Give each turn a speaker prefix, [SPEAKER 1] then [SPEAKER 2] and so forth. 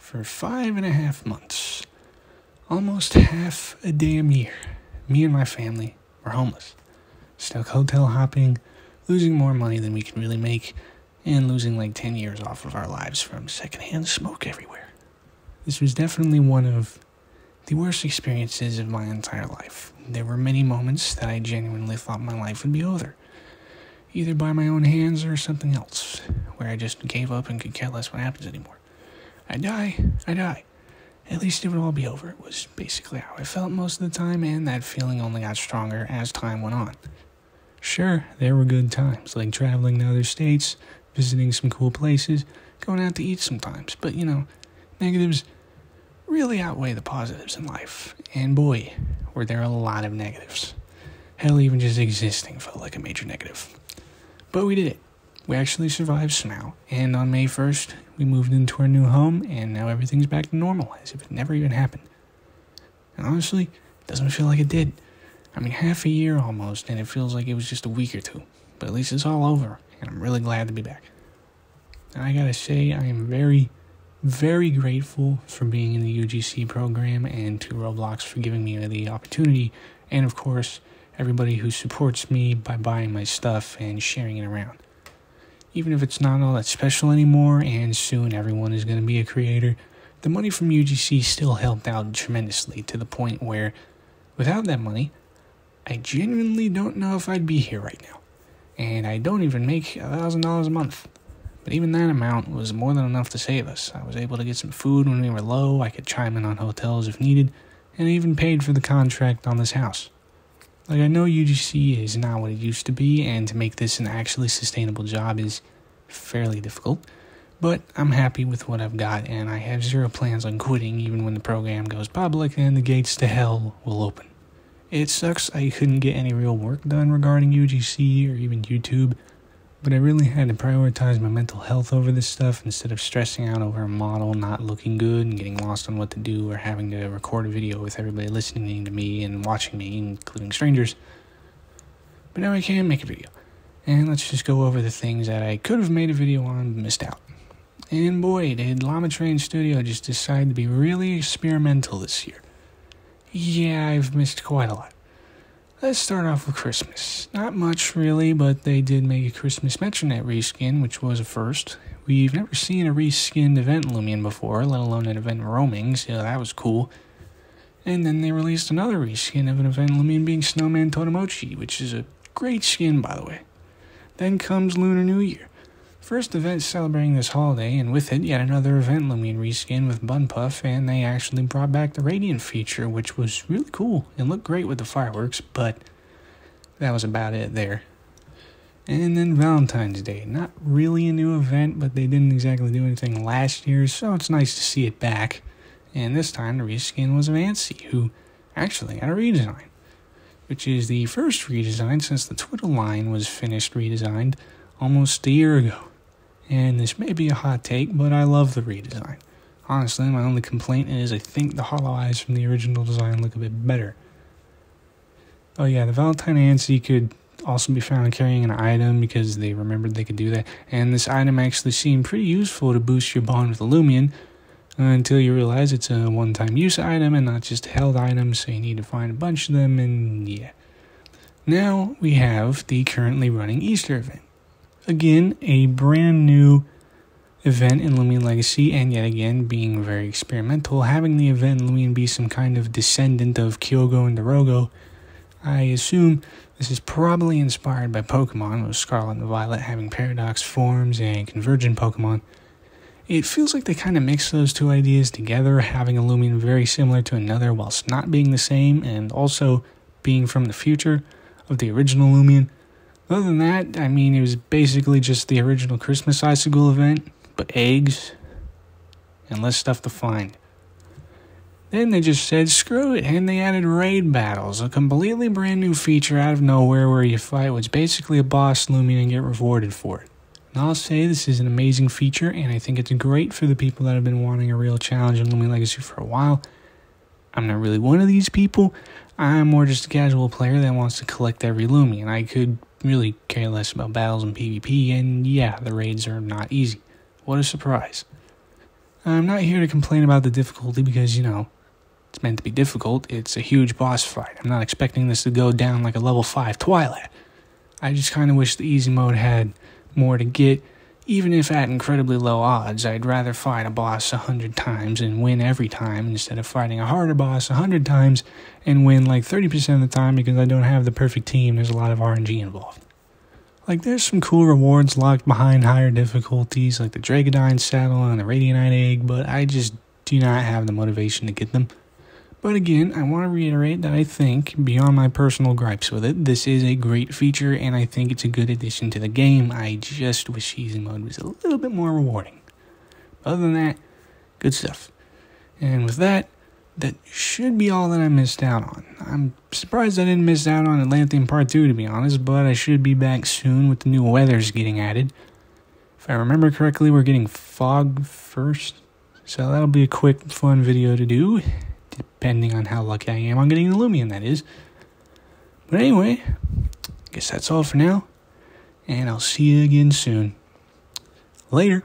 [SPEAKER 1] for 5.5 months. Almost half a damn year. Me and my family were homeless. Stuck hotel hopping, losing more money than we could really make, and losing like 10 years off of our lives from secondhand smoke everywhere. This was definitely one of the worst experiences of my entire life. There were many moments that I genuinely thought my life would be over, either by my own hands or something else, where I just gave up and could care less what happens anymore. I die. At least it would all be over. It was basically how I felt most of the time, and that feeling only got stronger as time went on. Sure, there were good times, like traveling to other states, visiting some cool places, going out to eat sometimes, but negatives really outweigh the positives in life, and boy, were there a lot of negatives. Hell, even just existing felt like a major negative. But we did it. We actually survived somehow, and on May 1st, we moved into our new home, and now everything's back to normal, as if it never even happened. And honestly, it doesn't feel like it did. I mean, half a year almost, and it feels like it was just a week or two. But at least it's all over, and I'm really glad to be back. And I gotta say, I am very, very grateful for being in the UGC program, and to Roblox for giving me the opportunity, and of course, everybody who supports me by buying my stuff and sharing it around. Even if it's not all that special anymore, and soon everyone is going to be a creator, the money from UGC still helped out tremendously, to the point where, without that money, I genuinely don't know if I'd be here right now. And I don't even make $1,000 a month. But even that amount was more than enough to save us. I was able to get some food when we were low, I could chime in on hotels if needed, and I even paid for the contract on this house. Like, I know UGC is not what it used to be, and to make this an actually sustainable job is fairly difficult, but I'm happy with what I've got, and I have zero plans on quitting even when the program goes public and the gates to hell will open. It sucks I couldn't get any real work done regarding UGC or even YouTube, but I really had to prioritize my mental health over this stuff instead of stressing out over a model not looking good and getting lost on what to do, or having to record a video with everybody listening to me and watching me, including strangers. But now I can make a video, and let's just go over the things that I could have made a video on but missed out. And boy, did Llama Train Studio just decide to be really experimental this year. Yeah, I've missed quite a lot. Let's start off with Christmas. Not much, really, but they did make a Christmas Metronet reskin, which was a first. We've never seen a reskinned Event Lumion before, let alone an Event Roaming, so that was cool. And then they released another reskin of an Event Lumion being Snowman Totemochi, which is a great skin, by the way. Then comes Lunar New Year. First event celebrating this holiday, and with it, yet another Event Lumion reskin with Bun Puff, and they actually brought back the Radiant feature, which was really cool and looked great with the fireworks, but that was about it there. And then Valentine's Day. Not really a new event, but they didn't exactly do anything last year, so it's nice to see it back. And this time, the reskin was of Ansi, who actually had a redesign, which is the first redesign since the Twitter line was finished redesigned almost a year ago. And this may be a hot take, but I love the redesign. Honestly, my only complaint is I think the hollow eyes from the original design look a bit better. Oh yeah, the Valentine Ansi could also be found carrying an item because they remembered they could do that. And this item actually seemed pretty useful to boost your bond with the Lumion, until you realize it's a one-time use item and not just a held item, so you need to find a bunch of them, and yeah. Now we have the currently running Easter event. Again, a brand new event in Lumion Legacy, and yet again, being very experimental, having the event Lumion be some kind of descendant of Kyogo and Dorogo. I assume this is probably inspired by Pokemon, with Scarlet and Violet having Paradox forms and Convergent Pokemon. It feels like they kind of mix those two ideas together, having a Lumion very similar to another whilst not being the same, and also being from the future of the original Lumion. Other than that, I mean, it was basically just the original Christmas Icicle event, but eggs and less stuff to find. Then they just said screw it, and they added raid battles, a completely brand new feature out of nowhere where you fight what's basically a boss Lumion and get rewarded for it. And I'll say this is an amazing feature, and I think it's great for the people that have been wanting a real challenge in Lumion Legacy for a while. I'm not really one of these people. I'm more just a casual player that wants to collect every Lumion. I could really care less about battles and PvP, and yeah, the raids are not easy. What a surprise. I'm not here to complain about the difficulty because, it's meant to be difficult. It's a huge boss fight. I'm not expecting this to go down like a level 5 Twilight. I just kind of wish the easy mode had more to get. Even if at incredibly low odds, I'd rather fight a boss 100 times and win every time instead of fighting a harder boss 100 times and win like 30% of the time because I don't have the perfect team. There's a lot of RNG involved. Like, there's some cool rewards locked behind higher difficulties, like the Dragodine Saddle and the Radianite Egg, but I just do not have the motivation to get them. But again, I want to reiterate that I think, beyond my personal gripes with it, this is a great feature, and I think it's a good addition to the game. I just wish easy mode was a little bit more rewarding. Other than that, good stuff. And with that should be all that I missed out on. I'm surprised I didn't miss out on Atlantean Part 2, to be honest, but I should be back soon with the new weathers getting added. If I remember correctly, we're getting fog first, so that'll be a quick, fun video to do, depending on how lucky I am on getting the Lumion, that is. But anyway, I guess that's all for now, and I'll see you again soon. Later.